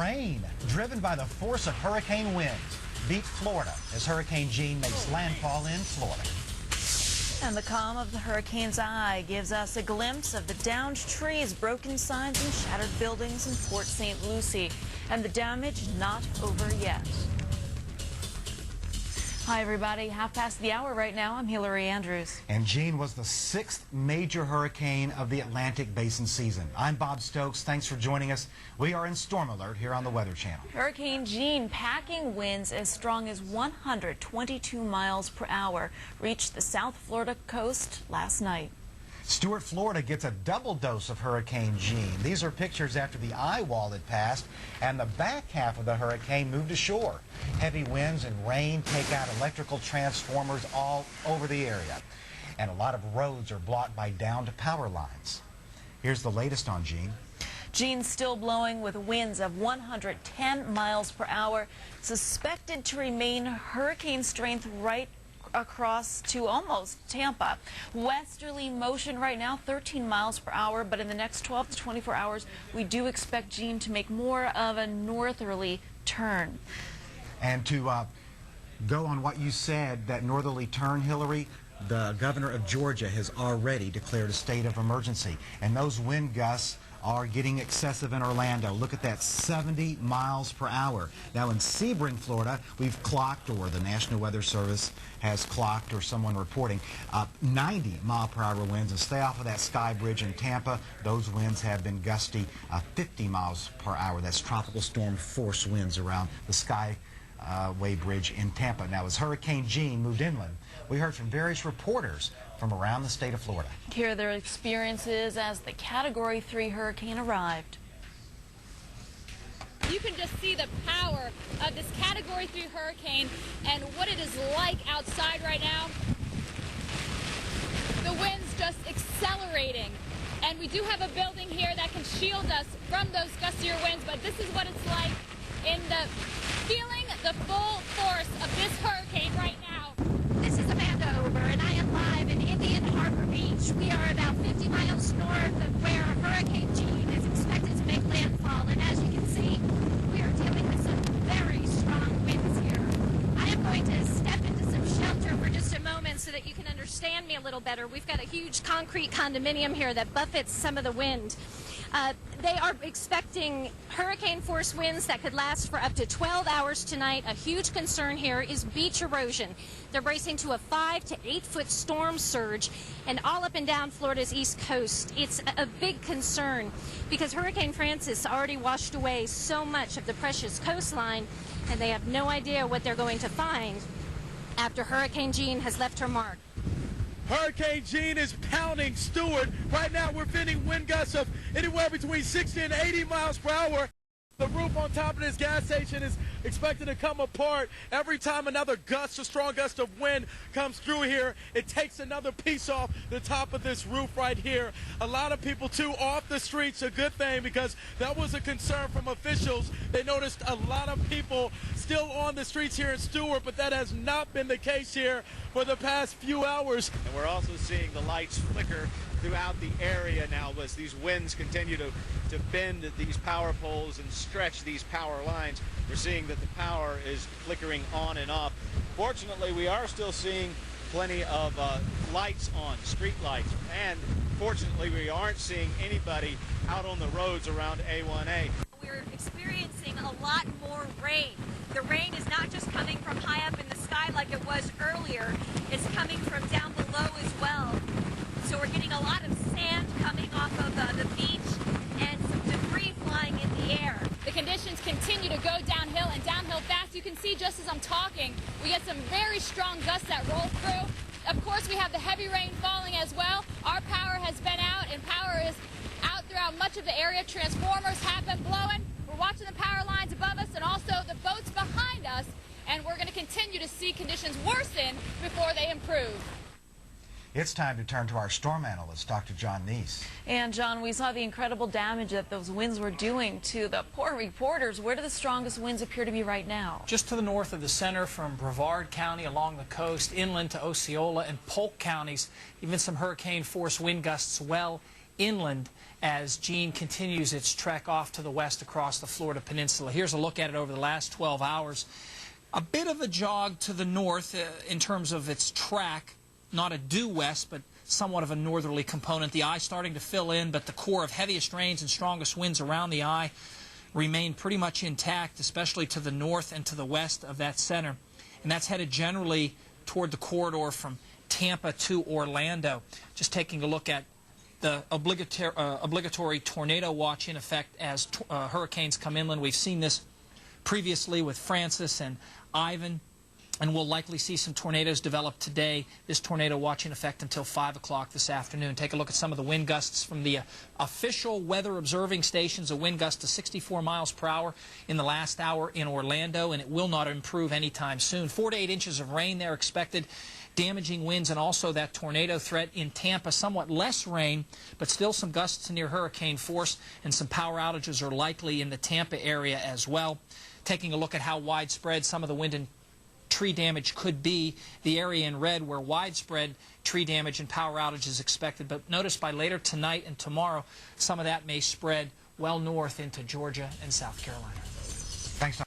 rain driven by the force of hurricane winds beat Florida as Hurricane Jeanne makes landfall in Florida. And the calm of the hurricane's eye gives us a glimpse of the downed trees, broken signs, and shattered buildings in Port St. Lucie. And the damage not over yet. Hi, everybody. Half past the hour right now. I'm Hillary Andrews. And Jeanne was the 6th major hurricane of the Atlantic Basin season. I'm Bob Stokes. Thanks for joining us. We are in storm alert here on the Weather Channel. Hurricane Jeanne, packing winds as strong as 122 miles per hour, reached the South Florida coast last night. Stuart, Florida gets a double dose of Hurricane Jeanne. These are pictures after the eye wall had passed and the back half of the hurricane moved ashore. Heavy winds and rain take out electrical transformers all over the area. And a lot of roads are blocked by downed power lines. Here's the latest on Jeanne. Jeanne's still blowing with winds of 110 miles per hour, suspected to remain hurricane strength right across to almost Tampa. Westerly motion right now, 13 miles per hour, but in the next 12 to 24 hours, we do expect Jeanne to make more of a northerly turn. And to go on what you said, that northerly turn, Hillary, the governor of Georgia has already declared a state of emergency, and those wind gusts are getting excessive in Orlando. Look at that, 70 miles per hour. Now in Sebring, Florida, we've clocked, or the National Weather Service has clocked, or someone reporting, 90 mile per hour winds. And stay off of that Sky Bridge in Tampa. Those winds have been gusty, 50 miles per hour. That's tropical storm force winds around the Skyway Bridge in Tampa. Now as Hurricane Jeanne moved inland, we heard from various reporters from around the state of Florida. Hear their experiences as the Category 3 hurricane arrived. You can just see the power of this Category 3 hurricane and what it is like outside right now. The wind's just accelerating. And we do have a building here that can shield us from those gustier winds, but this is what it's like in feeling the full force of this hurricane right now. This is Amanda Ober, and I am live in Indian Harbor Beach. We are about 50 miles north of where Hurricane Jeanne is expected to make landfall, and as you can see, we are dealing with some very strong winds here. I am going to step into some shelter for just a moment so that you can understand me a little better. We've got a huge concrete condominium here that buffets some of the wind. They are expecting hurricane force winds that could last for up to 12 hours tonight. A huge concern here is beach erosion. They're bracing to a 5 to 8 foot storm surge, and all up and down Florida's east coast. It's a big concern because Hurricane Francis already washed away so much of the precious coastline, and they have no idea what they're going to find after Hurricane Jeanne has left her mark. Hurricane Jeanne is pounding Stuart. Right now we're feeling wind gusts of anywhere between 60 and 80 miles per hour. The roof on top of this gas station is expected to come apart. Every time another gust, a strong gust of wind comes through here, it takes another piece off the top of this roof right here. A lot of people, too, off the streets, a good thing, because that was a concern from officials. They noticed a lot of people still on the streets here in Stuart, but that has not been the case here for the past few hours. And we're also seeing the lights flicker throughout the area now as these winds continue to bend these power poles and stretch these power lines. We're seeing that the power is flickering on and off. Fortunately, we are still seeing plenty of lights on, street lights, and fortunately we aren't seeing anybody out on the roads around A1A. We're experiencing a lot more rain. The rain is not just coming from high up in the sky like it was earlier, it's coming from down below as well. So we're getting a lot of sand coming off of the beach and some debris flying in the air. The conditions continue to go downhill and downhill fast. You can see just as I'm talking, we get some very strong gusts that roll through. Of course, we have the heavy rain falling as well. Our power has been out, and power is out throughout much of the area. Transformers have been blowing. We're watching the power lines above us and also the boats behind us, and we're going to continue to see conditions worsen before they improve. It's time to turn to our storm analyst, Dr. John Neese. And John, we saw the incredible damage that those winds were doing to the poor reporters. Where do the strongest winds appear to be right now? Just to the north of the center, from Brevard County along the coast, inland to Osceola and Polk counties. Even some hurricane force wind gusts well inland as Jeanne continues its trek off to the west across the Florida Peninsula. Here's a look at it over the last 12 hours. A bit of a jog to the north in terms of its track, not a due west, but somewhat of a northerly component. The eye starting to fill in, but the core of heaviest rains and strongest winds around the eye remain pretty much intact, especially to the north and to the west of that center. And that's headed generally toward the corridor from Tampa to Orlando. Just taking a look at the obligatory tornado watch in effect as hurricanes come inland. We've seen this previously with Francis and Ivan, and we'll likely see some tornadoes develop today. This tornado watch in effect until 5 o'clock this afternoon. Take a look at some of the wind gusts from the official weather observing stations. A wind gust to 64 miles per hour in the last hour in Orlando, and it will not improve anytime soon. 4 to 8 inches of rain there expected. Damaging winds and also that tornado threat in Tampa. Somewhat less rain, but still some gusts near hurricane force, and some power outages are likely in the Tampa area as well. Taking a look at how widespread some of the wind and tree damage could be, the area in red where widespread tree damage and power outage is expected. But notice by later tonight and tomorrow, some of that may spread well north into Georgia and South Carolina. Thanks, Tom.